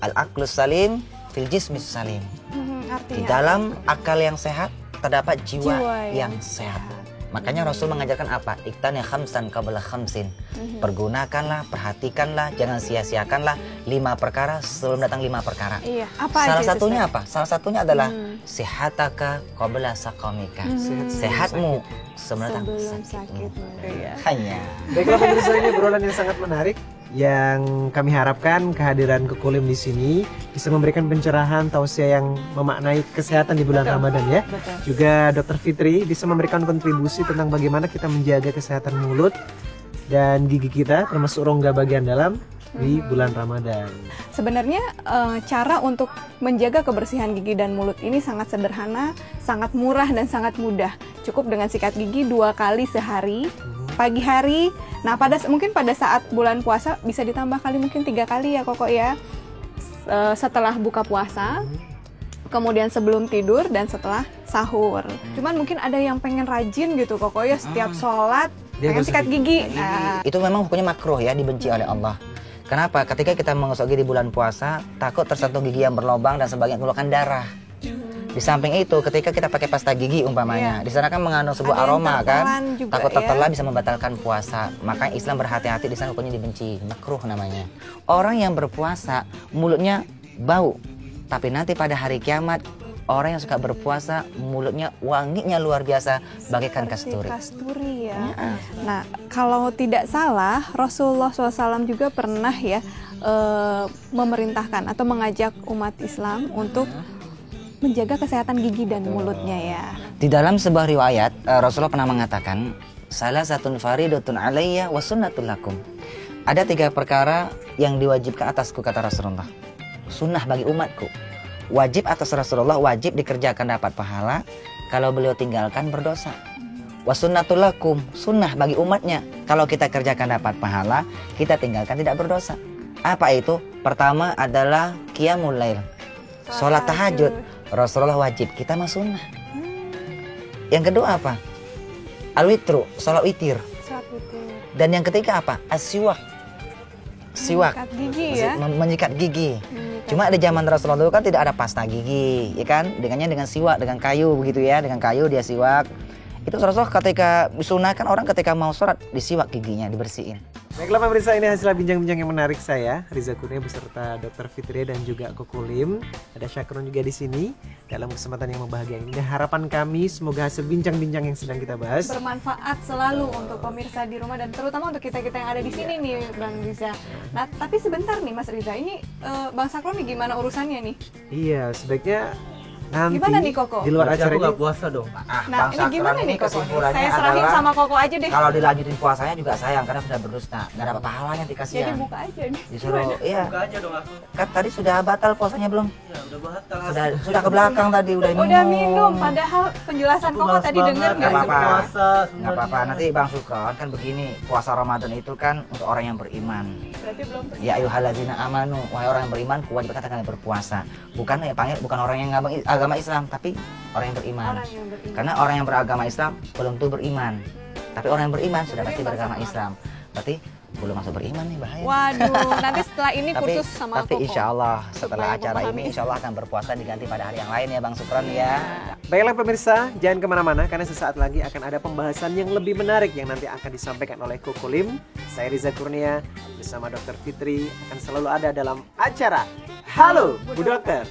Al-aqlus salim fil jismis salim. Di Artinya dalam akal yang sehat terdapat jiwa yang yang sehat. Makanya Rasul mengajarkan apa? Iktani khamsan qabla khamsin. Pergunakanlah, perhatikanlah, jangan sia-siakanlah 5 perkara sebelum datang 5 perkara. Iya, apa Salah aja itu, satunya Ustaz? apa? Salah satunya adalah sehataka qabla saqamika. Sehatmu sebelum datang Sebelum sakitmu. sakit. Iya. Hanya. Baiklah pemirsa, ini obrolan yang sangat menarik yang kami harapkan kehadiran Kokolim di sini bisa memberikan pencerahan tausiah yang memaknai kesehatan di bulan Ramadan ya. Betul. Juga Dr. Fitri bisa memberikan kontribusi tentang bagaimana kita menjaga kesehatan mulut dan gigi kita termasuk rongga bagian dalam di bulan Ramadan. Sebenarnya cara untuk menjaga kebersihan gigi dan mulut ini sangat sederhana, sangat murah dan sangat mudah. Cukup dengan sikat gigi 2 kali sehari, pagi hari. Nah, mungkin pada saat bulan puasa bisa ditambah kali mungkin 3 kali ya Koko ya. Setelah buka puasa, kemudian sebelum tidur dan setelah sahur. Cuman mungkin ada yang pengen rajin gitu Koko ya, setiap sholat Dia pengen gosok sikat gigi. gigi. Nah, Itu memang hukumnya makruh ya, dibenci oleh Allah. Kenapa? Ketika kita menggosok gigi di bulan puasa, takut tersentuh gigi yang berlubang dan sebagian mengeluarkan darah. Di samping itu, ketika kita pakai pasta gigi umpamanya, di sana kan mengandung sebuah Ada yang aroma kan, tertelan juga takut ya. tertelan bisa membatalkan puasa. Makanya Islam berhati-hati, di sana hukumnya dibenci, makruh namanya. Orang yang berpuasa mulutnya bau, tapi nanti pada hari kiamat orang yang suka berpuasa mulutnya wanginya luar biasa bagaikan seperti kasturi. kasturi ya. Nah, kalau tidak salah, Rasulullah SAW juga pernah ya memerintahkan atau mengajak umat Islam untuk menjaga kesehatan gigi dan mulutnya ya. Di dalam sebuah riwayat, Rasulullah pernah mengatakan, salah satun faridatun alayya wa sunnatul lakum. Ada 3 perkara yang diwajibkan atasku, kata Rasulullah. Sunnah bagi umatku. Wajib atas Rasulullah, wajib dikerjakan dapat pahala. Kalau beliau tinggalkan berdosa. Wa sunnatul lakum, sunnah bagi umatnya. Kalau kita kerjakan dapat pahala, kita tinggalkan tidak berdosa. Apa itu? Pertama adalah qiyamul lail, sholat tahajud. Rasulullah wajib, kita mah sunnah. Yang kedua apa? Al-witru, sholat witir. Dan yang ketiga apa? As-siwak. Siwak, Menyikat gigi ya. menyikat gigi. Cuma di zaman Rasulullah dulu kan tidak ada pasta gigi, ya kan? Dengannya dengan siwak, dengan kayu begitu ya, dengan kayu dia siwak. Itu Rasulullah ketika disunahkan orang ketika mau sholat disiwak giginya, dibersihin. Baiklah pemirsa, ini hasil bincang-bincang yang menarik saya, Riza Kurnia beserta Dr. Fitri dan juga Kokolim. Ada Syakron juga di sini dalam kesempatan yang membahagiakan ini. Harapan kami semoga hasil bincang-bincang yang sedang kita bahas Bermanfaat selalu untuk pemirsa di rumah dan terutama untuk kita-kita yang ada di sini nih Bang Riza. Nah, tapi sebentar nih Mas Riza, ini Bang Sakron nih gimana urusannya nih? Iya, sebaiknya nanti Gimana nih, Koko? di luar Berarti acara aku ini nggak puasa dong. Nah, ini gimana nih Koko? kesimpulannya Saya serahin adalah sama Koko aja deh. kalau dilanjutin puasanya juga sayang karena sudah berdusta, nggak dapat pahalanya Jadi dikasihan. buka aja nih. Disuruh, iya. Buka aja dong aku. Kan tadi sudah batal puasanya belum? Ya udah batal. Sudah ke belakang tadi, udah minum. Udah minum, padahal penjelasan Koko tadi denger Nggak nggak apa-apa. sih? Puasa. Nggak apa-apa, nanti Bang Sukron kan begini, puasa Ramadan itu kan untuk orang yang beriman. Berarti belum Ya ayyuhalladzina amanu, wahai orang yang beriman, kewajiban kalian berpuasa. Bukan ya panggil, bukan orang yang agama Islam, tapi orang yang beriman. orang yang beriman. Karena orang yang beragama Islam belum tentu beriman. Tapi orang yang beriman sudah pasti Beriman beragama sama. Islam. Berarti belum masuk beriman nih, bahaya. Waduh, nanti setelah ini kursus sama tapi Koko. insya Allah setelah Supaya acara memahami. ini insya Allah akan berpuasa diganti pada hari yang lain ya Bang Sukron ya. Baiklah pemirsa, jangan kemana-mana karena sesaat lagi akan ada pembahasan yang lebih menarik yang nanti akan disampaikan oleh Kokolim. Saya Riza Kurnia bersama Dr. Fitri akan selalu ada dalam acara Halo Bu Dokter.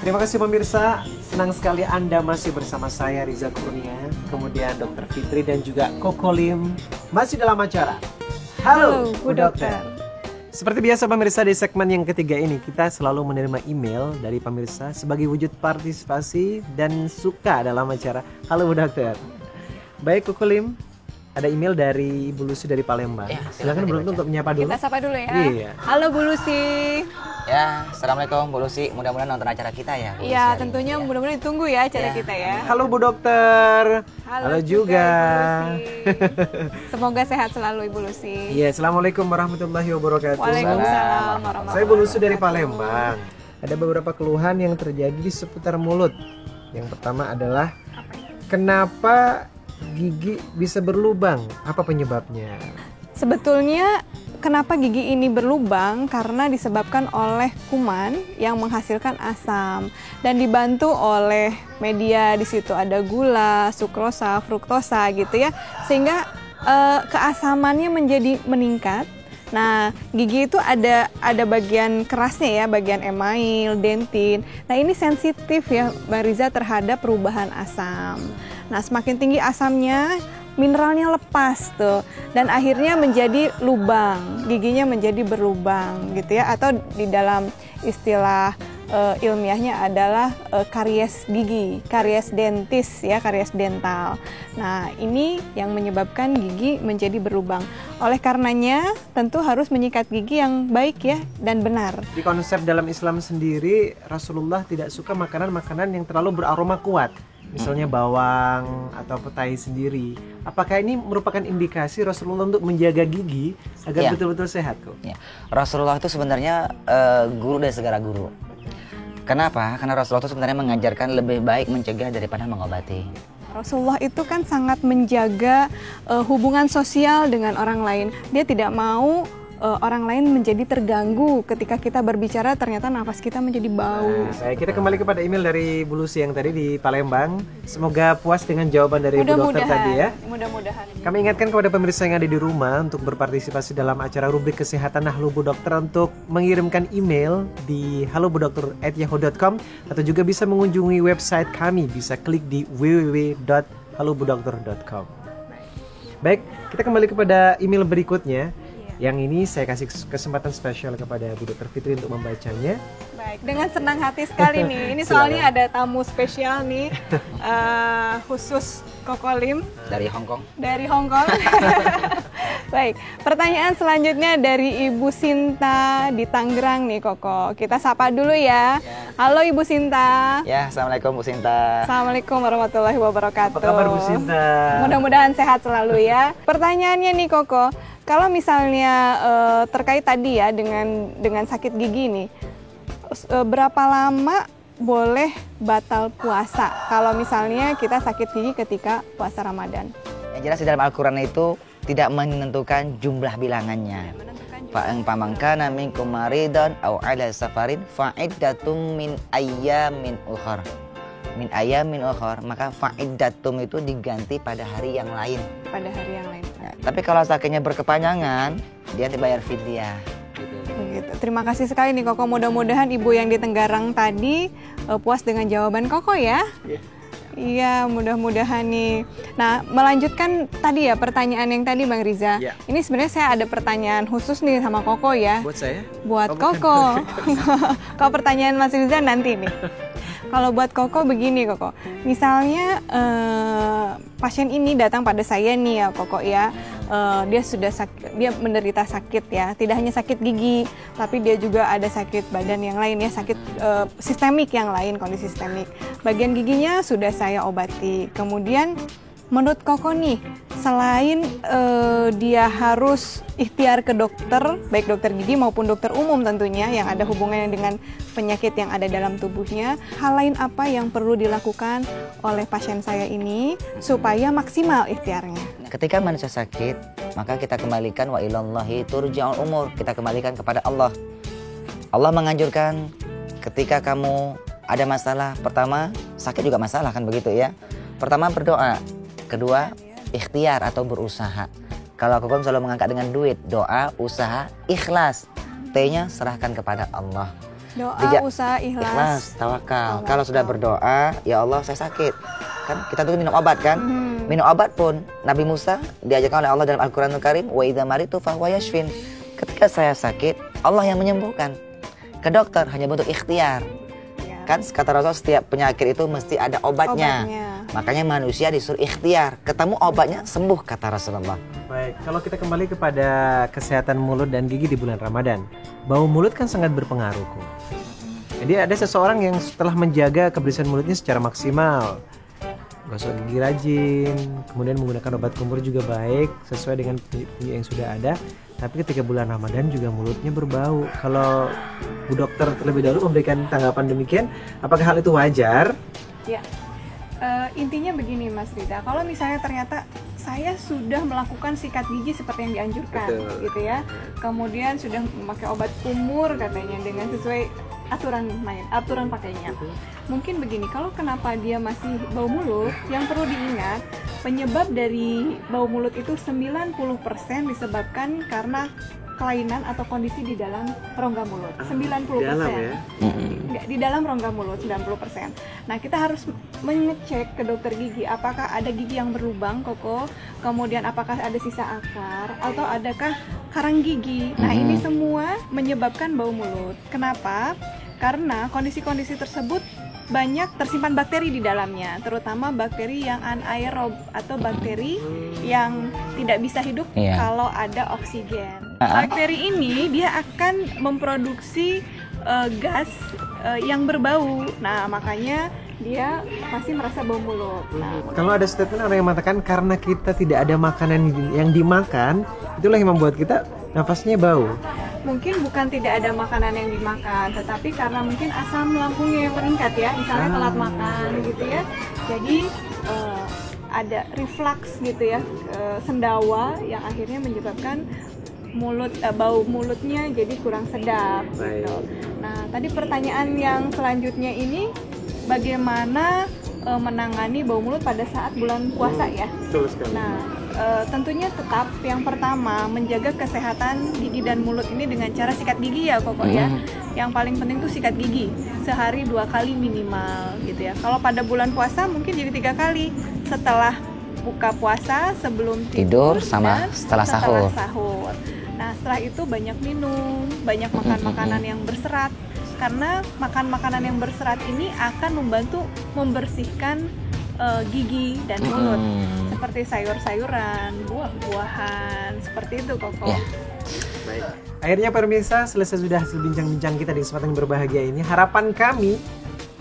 Terima kasih pemirsa, senang sekali Anda masih bersama saya Riza Kurnia, kemudian Dr. Fitri dan juga Kokolim masih dalam acara Halo, Bu Dokter. Seperti biasa pemirsa, di segmen yang ketiga ini kita selalu menerima email dari pemirsa sebagai wujud partisipasi dan suka dalam acara Halo Bu Dokter. Baik Kokolim, ada email dari Ibu Lucy dari Palembang. Ya, Silakan silakan beruntung dibaca. untuk menyapa dulu. Kita sapa dulu ya. Iya. Halo Bu Lucy. Ya, assalamualaikum Bu Lucy. Mudah-mudahan nonton acara kita ya. Bu Lucy Iya, hari tentunya ini, ya. mudah-mudahan ditunggu ya acara Ya. kita ya. Halo Bu Dokter. Halo juga. Ibu Lucy. Semoga sehat selalu Ibu Lucy. Iya, assalamualaikum warahmatullahi wabarakatuh. Waalaikumsalam warahmatullahi Saya Bu Lucy dari Palembang. ada beberapa keluhan yang terjadi di seputar mulut. Yang pertama adalah kenapa gigi bisa berlubang? Apa penyebabnya? Sebetulnya kenapa gigi ini berlubang karena disebabkan oleh kuman yang menghasilkan asam dan dibantu oleh media. Di situ ada gula, sukrosa, fruktosa gitu ya, sehingga keasamannya menjadi meningkat. Nah, gigi itu ada bagian kerasnya ya, bagian email, dentin. Nah, ini sensitif ya, Mbak Riza, terhadap perubahan asam. Nah, semakin tinggi asamnya, mineralnya lepas tuh, dan akhirnya menjadi lubang, giginya menjadi berlubang gitu ya, atau di dalam istilah ilmiahnya adalah karies gigi, karies dentis ya, karies dental. Nah, ini yang menyebabkan gigi menjadi berlubang. Oleh karenanya tentu harus menyikat gigi yang baik ya dan benar. Di konsep dalam Islam sendiri, Rasulullah tidak suka makanan-makanan yang terlalu beraroma kuat. Misalnya bawang atau petai sendiri. Apakah ini merupakan indikasi Rasulullah untuk menjaga gigi agar betul-betul sehat kok? Ya. Rasulullah itu sebenarnya guru dari segala guru. Kenapa? Karena Rasulullah itu sebenarnya mengajarkan lebih baik mencegah daripada mengobati. Rasulullah itu kan sangat menjaga hubungan sosial dengan orang lain. Dia tidak mau orang lain menjadi terganggu ketika kita berbicara, ternyata nafas kita menjadi bau. Baik, kita kembali kepada email dari Bu Lucy yang tadi di Palembang. Semoga puas dengan jawaban dari Bu Dokter tadi ya. Mudah-mudahan. Kami ingatkan kepada pemirsa yang ada di rumah untuk berpartisipasi dalam acara rubrik kesehatan Halo Bu Dokter untuk mengirimkan email di halobudokter@yahoo.com atau juga bisa mengunjungi website kami, bisa klik di www.halobudokter.com. Baik, kita kembali kepada email berikutnya. Yang ini saya kasih kesempatan spesial kepada Bu Dr. Fitri untuk membacanya. Baik, dengan senang hati sekali nih. Ini soalnya ada tamu spesial nih, khusus Koko Lim. Dari Hong Kong. Dari Hong Kong. Baik, pertanyaan selanjutnya dari Ibu Sinta di Tangerang nih Koko. Kita sapa dulu ya. Halo Ibu Sinta. Ya, Assalamualaikum Bu Sinta. Assalamualaikum warahmatullahi wabarakatuh. Apa kabar Bu Sinta? Mudah-mudahan sehat selalu ya. Pertanyaannya nih Koko, kalau misalnya terkait tadi ya dengan sakit gigi nih, berapa lama boleh batal puasa kalau misalnya kita sakit gigi ketika puasa Ramadan? Yang jelas di dalam Al-Quran itu tidak menentukan jumlah bilangannya. Fa'angpamangkana minkum maridon au ala safarin fa'iddatum min ayyamin ukhar. Min ayyamin ukhar, maka fa'iddatum itu diganti pada hari yang lain. Pada hari yang lain. Nah, tapi kalau sakitnya berkepanjangan, dia dibayar fidyah. Begitu. Terima kasih sekali nih Koko. Mudah-mudahan Ibu yang di Tenggarang tadi puas dengan jawaban Koko ya. Iya, mudah-mudahan nih. Nah, melanjutkan tadi ya pertanyaan yang tadi Bang Riza. Ya. Ini sebenarnya saya ada pertanyaan khusus nih sama Koko ya. Buat saya? Buat Koko. Kalau pertanyaan Mas Riza nanti nih. Kalau buat Koko begini Koko. Misalnya pasien ini datang pada saya nih ya Koko ya. Dia menderita sakit ya. Tidak hanya sakit gigi, tapi dia juga ada sakit badan yang lain ya, sakit sistemik yang lain, kondisi sistemik. Bagian giginya sudah saya obati. Kemudian menurut Koko nih, selain dia harus ikhtiar ke dokter, baik dokter gigi maupun dokter umum tentunya yang ada hubungannya dengan penyakit yang ada dalam tubuhnya, hal lain apa yang perlu dilakukan oleh pasien saya ini supaya maksimal ikhtiarnya? Ketika manusia sakit, maka kita kembalikan wa ilallahi turja'ul umur. Kita kembalikan kepada Allah. Allah menganjurkan ketika kamu ada masalah, pertama sakit juga masalah kan begitu ya. Pertama berdoa, kedua ikhtiar atau berusaha. Kalau aku kan selalu mengangkat dengan duit, doa, usaha, ikhlas. T-nya serahkan kepada Allah. Doa, usaha, ikhlas, tawakal. Kalau sudah berdoa, ya Allah saya sakit. Kan kita tuh minum obat kan? Minum obat pun Nabi Musa diajarkan oleh Allah dalam Al-Qur'anul Karim, wa idza maritu fahuwa yashfin. Ketika saya sakit, Allah yang menyembuhkan. Ke dokter hanya bentuk ikhtiar. Kan kata Rasul setiap penyakit itu mesti ada obatnya. Makanya manusia disuruh ikhtiar. Ketemu obatnya sembuh kata Rasulullah. Baik, kalau kita kembali kepada kesehatan mulut dan gigi di bulan Ramadan, bau mulut kan sangat berpengaruh kok. Jadi ada seseorang yang setelah menjaga kebersihan mulutnya secara maksimal, gosok gigi rajin, kemudian menggunakan obat kumur juga baik sesuai dengan yang sudah ada. tapi ketika bulan Ramadan juga mulutnya berbau. Kalau Bu Dokter terlebih dahulu memberikan tanggapan demikian, apakah hal itu wajar? Ya, intinya begini Mas Rida, kalau misalnya ternyata saya sudah melakukan sikat gigi seperti yang dianjurkan, Betul. gitu ya, kemudian sudah memakai obat kumur katanya dengan sesuai aturan pakainya. Mungkin begini, kalau kenapa dia masih bau mulut, yang perlu diingat penyebab dari bau mulut itu 90% disebabkan karena kelainan atau kondisi di dalam rongga mulut. 90%. Dalam ya? Nggak, di dalam rongga mulut 90%. Nah, kita harus mengecek ke dokter gigi apakah ada gigi yang berlubang, Koko, kemudian apakah ada sisa akar atau adakah karang gigi. Nah, ini semua menyebabkan bau mulut. Kenapa? Karena kondisi-kondisi tersebut banyak tersimpan bakteri di dalamnya, terutama bakteri yang anaerob atau bakteri yang tidak bisa hidup kalau ada oksigen. Bakteri ini dia akan memproduksi gas yang berbau. Nah, makanya dia masih merasa bau mulut. Nah, Kalau ada statement orang yang mengatakan karena kita tidak ada makanan yang dimakan, itulah yang membuat kita nafasnya bau. mungkin bukan tidak ada makanan yang dimakan, tetapi karena mungkin asam lambungnya yang meningkat ya, misalnya telat makan gitu ya. Jadi ada reflux gitu ya, sendawa yang akhirnya menyebabkan bau mulutnya jadi kurang sedap gitu. Nah, tadi pertanyaan yang selanjutnya ini bagaimana menangani bau mulut pada saat bulan puasa ya? Betul sekali. Nah, tentunya tetap yang pertama menjaga kesehatan gigi dan mulut ini dengan cara sikat gigi ya Koko ya. Yang paling penting tuh sikat gigi sehari 2 kali minimal gitu ya. Kalau pada bulan puasa mungkin jadi 3 kali setelah buka puasa, sebelum tidur sama dan setelah sahur. Nah, setelah itu banyak minum, banyak makan makanan yang berserat, karena makan makanan yang berserat ini akan membantu membersihkan gigi dan mulut, seperti sayur-sayuran, buah-buahan, seperti itu Koko. Baik. Akhirnya pemirsa, selesai sudah bincang-bincang kita di kesempatan yang berbahagia ini. Harapan kami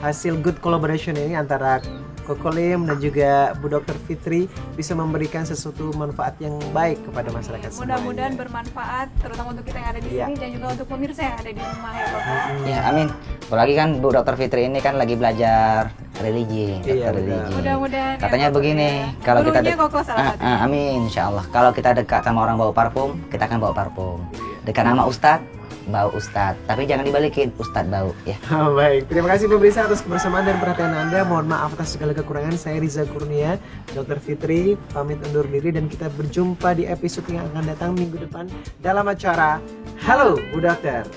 hasil good collaboration ini antara Koko Lim dan juga Bu Dr. Fitri bisa memberikan sesuatu manfaat yang baik kepada masyarakat semuanya. Mudah-mudahan bermanfaat, terutama untuk kita yang ada di sini dan juga untuk pemirsa yang ada di rumah ya Koko. Ya, amin. Apalagi kan Bu Dr. Fitri ini kan lagi belajar religi, dokter religi. Mudah-mudahan Katanya ya, Koko, begini, ya. kalau kita Gurunya Koko salah satu. amin, insyaallah. Kalau kita dekat sama orang bau parfum, kita akan bau parfum. Dekat nama Ustadz, bau Ustadz. Tapi jangan dibalikin, Ustadz bau ya. Baik, terima kasih pemirsa atas kebersamaan dan perhatian Anda. Mohon maaf atas segala kekurangan. Saya Riza Kurnia, Dr. Fitri pamit undur diri dan kita berjumpa di episode yang akan datang minggu depan dalam acara Halo Bu Dokter.